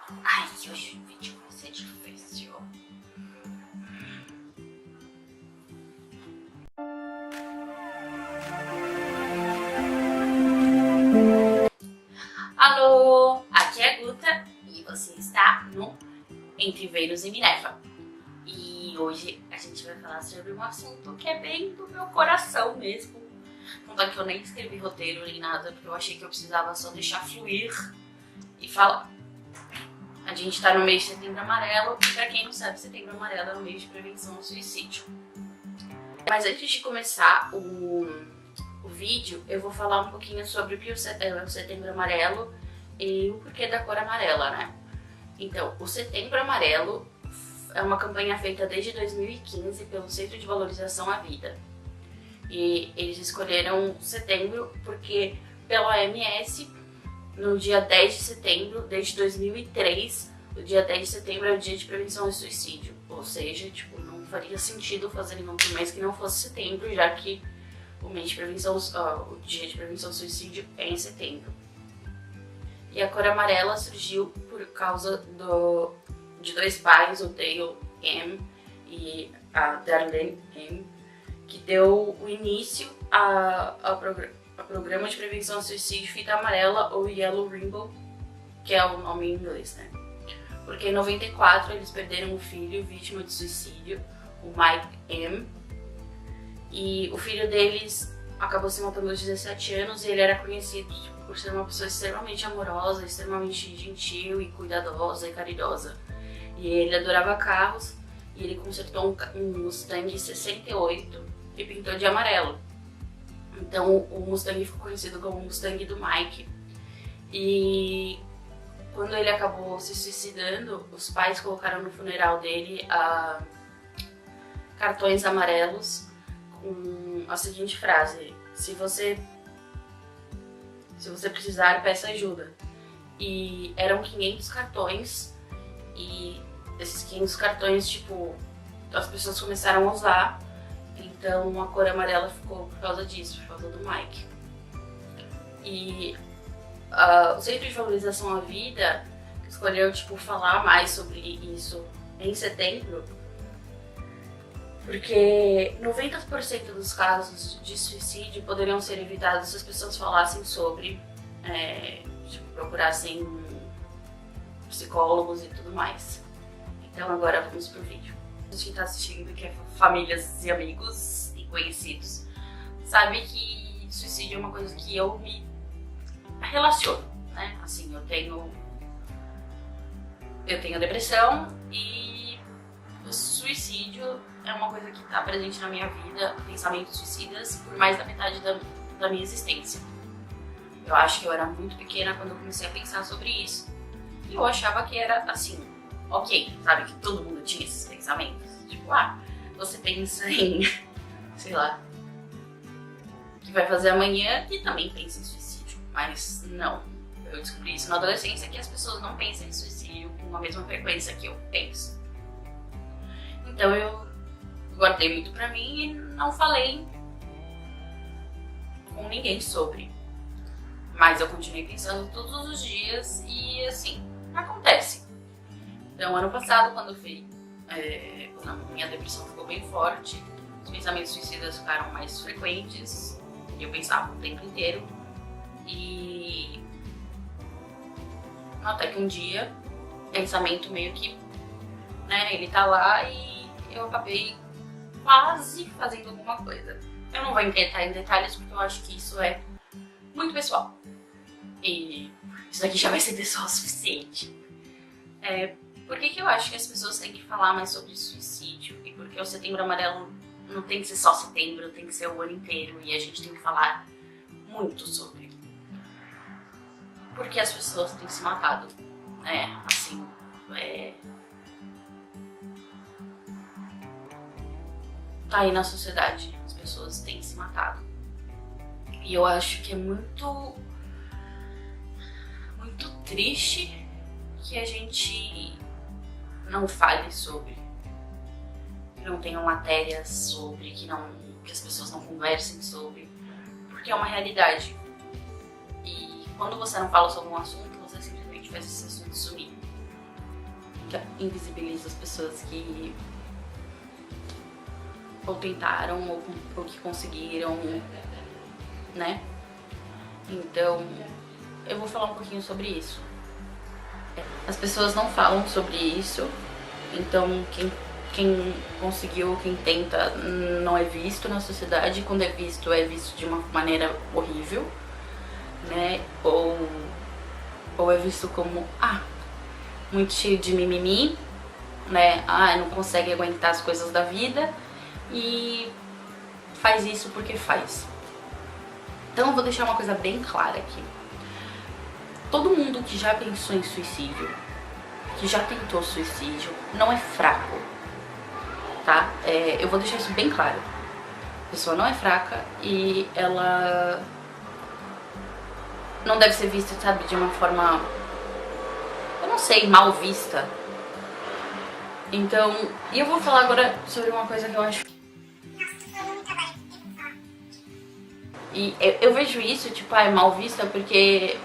Ai, hoje o vídeo vai ser difícil. Alô, aqui é a Guta e você está no Entre Vênus e Minerva. E hoje a gente vai falar sobre um assunto que é bem do meu coração mesmo. Tanto é que eu nem escrevi roteiro nem nada, porque eu achei que eu precisava só deixar fluir e falar. A gente tá no mês de Setembro Amarelo e pra quem não sabe, Setembro Amarelo é o mês de prevenção ao suicídio. Mas antes de começar o vídeo, eu vou falar um pouquinho sobre o que é o Setembro Amarelo e o porquê da cor amarela, né? Então, o Setembro Amarelo é uma campanha feita desde 2015 pelo Centro de Valorização à Vida. E eles escolheram setembro porque, pela OMS, no dia 10 de setembro, desde 2003, o dia 10 de setembro é o dia de prevenção ao suicídio. Ou seja, tipo, não faria sentido fazer em outro mês que não fosse setembro, já que o mês de prevenção, o dia de prevenção ao suicídio é em setembro. E a cor amarela surgiu por causa de dois pais, o Dale M. e a Darlene M., que deu o início ao programa de prevenção ao suicídio Fita Amarela, ou Yellow Rainbow, que é o nome em inglês, né? Porque em 94 eles perderam um filho vítima de suicídio, o Mike M. E o filho deles acabou se matando aos 17 anos e ele era conhecido por ser uma pessoa extremamente amorosa, extremamente gentil e cuidadosa e caridosa. E ele adorava carros e ele consertou um Mustang 68 e pintou de amarelo. Então o Mustang ficou conhecido como Mustang do Mike. E quando ele acabou se suicidando, os pais colocaram no funeral dele cartões amarelos com a seguinte frase: se você precisar, peça ajuda. E eram 500 cartões, e esses 500 cartões, tipo, as pessoas começaram a usar. Então a cor amarela ficou por causa disso, por causa do Mike. E o Centro de Valorização à Vida escolheu, tipo, falar mais sobre isso em setembro, porque 90% dos casos de suicídio poderiam ser evitados se as pessoas falassem sobre, tipo, procurassem psicólogos e tudo mais. Então agora vamos pro vídeo. A gente tá assistindo, que é famílias e amigos e conhecidos, sabe que suicídio é uma coisa que eu me relaciono, né? Assim, eu tenho depressão e o suicídio é uma coisa que tá presente na minha vida, pensamentos suicidas, por mais da metade da minha existência. Eu acho que eu era muito pequena quando eu comecei a pensar sobre isso e eu achava que era assim, ok, sabe, que todo mundo tinha esses pensamentos. Tipo, você pensa em, sei lá, que vai fazer amanhã e também pensa em suicídio. Mas não, eu descobri isso na adolescência, que as pessoas não pensam em suicídio com a mesma frequência que eu penso. Então eu guardei muito pra mim e não falei com ninguém sobre. Mas eu continuei pensando todos os dias e assim, acontece. Então, ano passado, quando a minha depressão ficou bem forte, os pensamentos suicidas ficaram mais frequentes, e eu pensava o tempo inteiro. E até que um dia, o pensamento meio que, né, ele tá lá e eu acabei quase fazendo alguma coisa. Eu não vou entrar em detalhes porque eu acho que isso é muito pessoal. E isso daqui já vai ser pessoal o suficiente. Por que eu acho que as pessoas têm que falar mais sobre suicídio? E porque o Setembro Amarelo não tem que ser só setembro, tem que ser o ano inteiro. E a gente tem que falar muito sobre. Porque as pessoas têm se matado. Tá aí na sociedade, as pessoas têm se matado. E eu acho que é muito triste que a gente não fale sobre, que não tenham matérias sobre, que as pessoas não conversem sobre, porque é uma realidade. E quando você não fala sobre um assunto, você simplesmente faz esse assunto sumir. invisibiliza as pessoas que ou tentaram ou que conseguiram, né? Então, eu vou falar um pouquinho sobre isso. As pessoas não falam sobre isso, então quem conseguiu, quem tenta, não é visto na sociedade. Quando é visto de uma maneira horrível, né? Ou é visto como, muito cheio de mimimi, né? Não consegue aguentar as coisas da vida e faz isso porque faz. Então eu vou deixar uma coisa bem clara aqui. Todo mundo que já pensou em suicídio, que já tentou suicídio, não é fraco, tá? Eu vou deixar isso bem claro. A pessoa não é fraca e ela não deve ser vista, sabe, de uma forma, eu não sei, mal vista. Então, e eu vou falar agora sobre uma coisa que eu acho. E eu vejo isso, tipo, é mal vista porque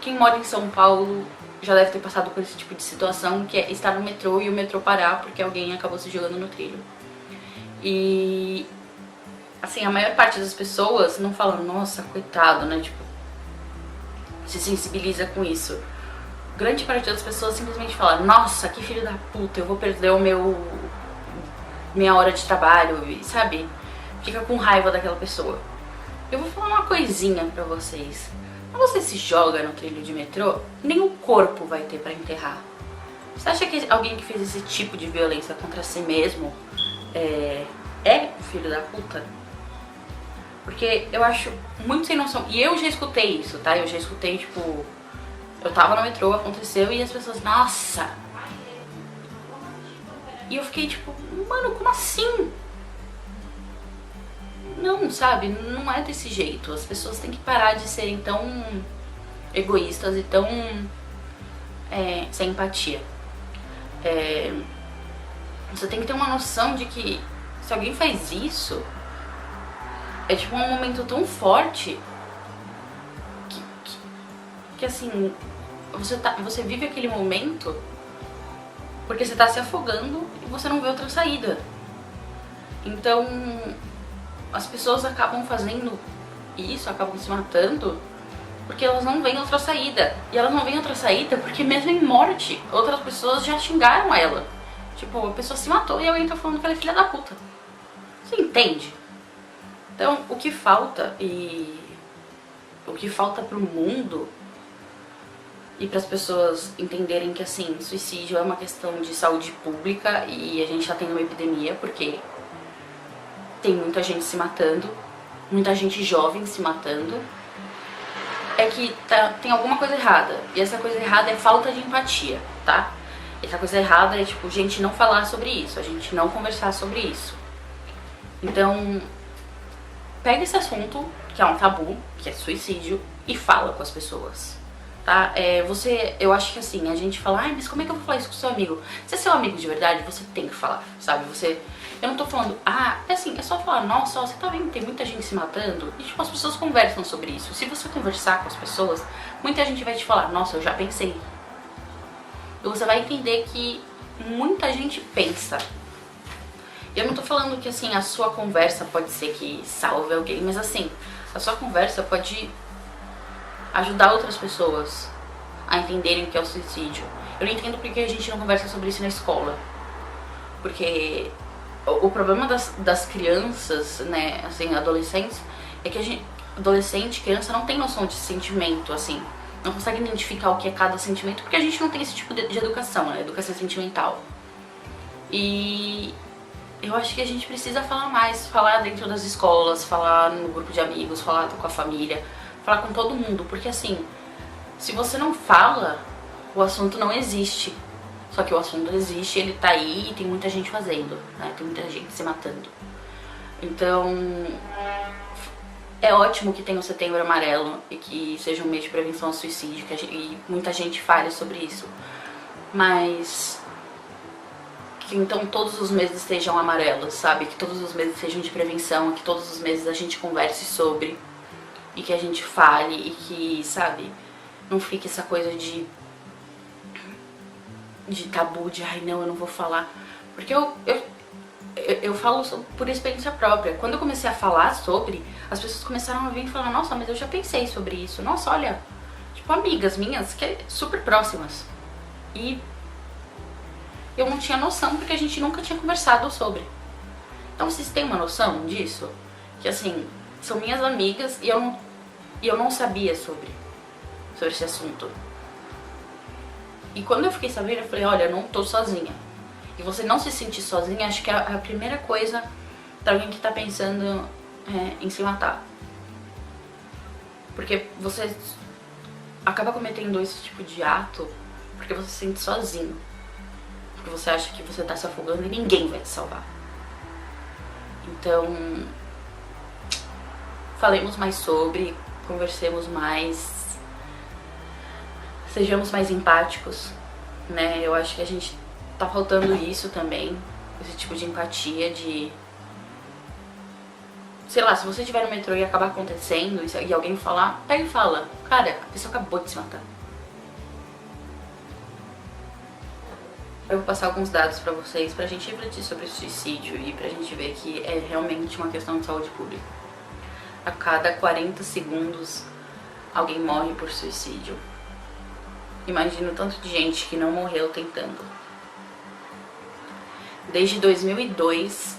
quem mora em São Paulo já deve ter passado por esse tipo de situação, que é estar no metrô e o metrô parar porque alguém acabou se jogando no trilho. E, assim, a maior parte das pessoas não fala, nossa, coitado, né, tipo, se sensibiliza com isso. Grande parte das pessoas simplesmente fala, nossa, que filho da puta, eu vou perder minha hora de trabalho, sabe? Fica com raiva daquela pessoa. Eu vou falar uma coisinha pra vocês. Quando você se joga no trilho de metrô, nem o corpo vai ter pra enterrar. Você acha que alguém que fez esse tipo de violência contra si mesmo é um filho da puta? Porque eu acho muito sem noção. E eu já escutei isso, tá? Eu já escutei, tipo, eu tava no metrô, aconteceu e as pessoas, nossa. E eu fiquei tipo, mano, como assim? Não, sabe? Não é desse jeito. As pessoas têm que parar de serem tão egoístas e tão sem empatia. Você tem que ter uma noção de que se alguém faz isso, é tipo um momento tão forte que assim, você vive aquele momento porque você tá se afogando e você não vê outra saída. Então, as pessoas acabam fazendo isso, acabam se matando porque elas não veem outra saída. E elas não veem outra saída porque mesmo em morte, outras pessoas já xingaram ela. Tipo, a pessoa se matou e alguém tá falando que ela é filha da puta. Você entende? Então, o que falta pro mundo e para as pessoas entenderem que, assim, suicídio é uma questão de saúde pública e a gente já tem uma epidemia porque tem muita gente se matando, muita gente jovem se matando, é que tem alguma coisa errada. E essa coisa errada é falta de empatia, tá? Essa coisa errada é, tipo, gente não falar sobre isso, a gente não conversar sobre isso. Então, pega esse assunto, que é um tabu, que é suicídio, e fala com as pessoas, tá? Eu acho que assim, a gente fala, mas como é que eu vou falar isso com o seu amigo? Se é seu amigo de verdade, você tem que falar, sabe? Eu não tô falando, é só falar, nossa, você tá vendo, tem muita gente se matando, e tipo, as pessoas conversam sobre isso. Se você conversar com as pessoas, muita gente vai te falar, nossa, eu já pensei. E você vai entender que muita gente pensa. Eu não tô falando que, assim, a sua conversa pode ser que salve alguém, mas assim, a sua conversa pode ajudar outras pessoas a entenderem o que é o suicídio. Eu não entendo porque a gente não conversa sobre isso na escola. Porque o problema das crianças, né, assim, adolescentes, é que adolescente, criança não tem noção de sentimento, assim. Não consegue identificar o que é cada sentimento, porque a gente não tem esse tipo de educação, né, educação sentimental. E eu acho que a gente precisa falar mais, falar dentro das escolas, falar no grupo de amigos, falar com a família, falar com todo mundo, porque assim, se você não fala, o assunto não existe. Só que o assunto existe, ele tá aí e tem muita gente fazendo, né? Tem muita gente se matando. Então, é ótimo que tenha o Setembro Amarelo e que seja um mês de prevenção ao suicídio, e muita gente fale sobre isso. Mas que então todos os meses sejam amarelos, sabe? Que todos os meses sejam de prevenção, que todos os meses a gente converse sobre e que a gente fale e que, sabe, não fique essa coisa de de tabu, de ai não, eu não vou falar. Porque eu falo por experiência própria. Quando eu comecei a falar sobre, as pessoas começaram a vir e falar, nossa, mas eu já pensei sobre isso. Nossa, olha, tipo, amigas minhas que é super próximas. E eu não tinha noção porque a gente nunca tinha conversado sobre. Então vocês têm uma noção disso? Que assim, são minhas amigas e eu não sabia sobre esse assunto. E quando eu fiquei sabendo, eu falei, olha, eu não tô sozinha. E você não se sentir sozinha, acho que é a primeira coisa pra alguém que tá pensando em se matar. Porque você acaba cometendo esse tipo de ato porque você se sente sozinho. Porque você acha que você tá se afogando e ninguém vai te salvar. Então, falemos mais sobre, conversemos mais, sejamos mais empáticos, né? Eu acho que a gente tá faltando isso também, esse tipo de empatia, de... Sei lá, se você estiver no metrô e acabar acontecendo e alguém falar, pega e fala, cara, a pessoa acabou de se matar. Eu vou passar alguns dados pra vocês, pra gente refletir sobre o suicídio e pra gente ver que é realmente uma questão de saúde pública. A cada 40 segundos, alguém morre por suicídio. Imagina o tanto de gente que não morreu tentando. Desde 2002,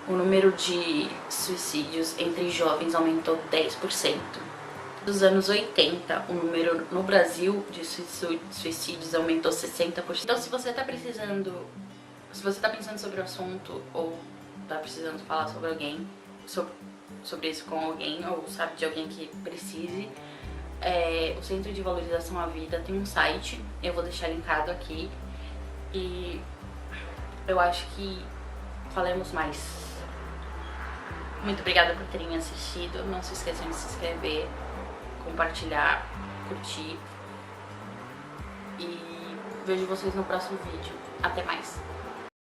o número de suicídios entre jovens aumentou 10%. Dos anos 80, o número no Brasil de suicídios aumentou 60%. Então se você tá pensando sobre o assunto ou tá precisando falar sobre alguém, sobre isso com alguém ou sabe de alguém que precise, o Centro de Valorização à Vida tem um site, eu vou deixar linkado aqui e eu acho que falemos mais. Muito obrigada por terem assistido, não se esqueçam de se inscrever, compartilhar, curtir e vejo vocês no próximo vídeo. Até mais!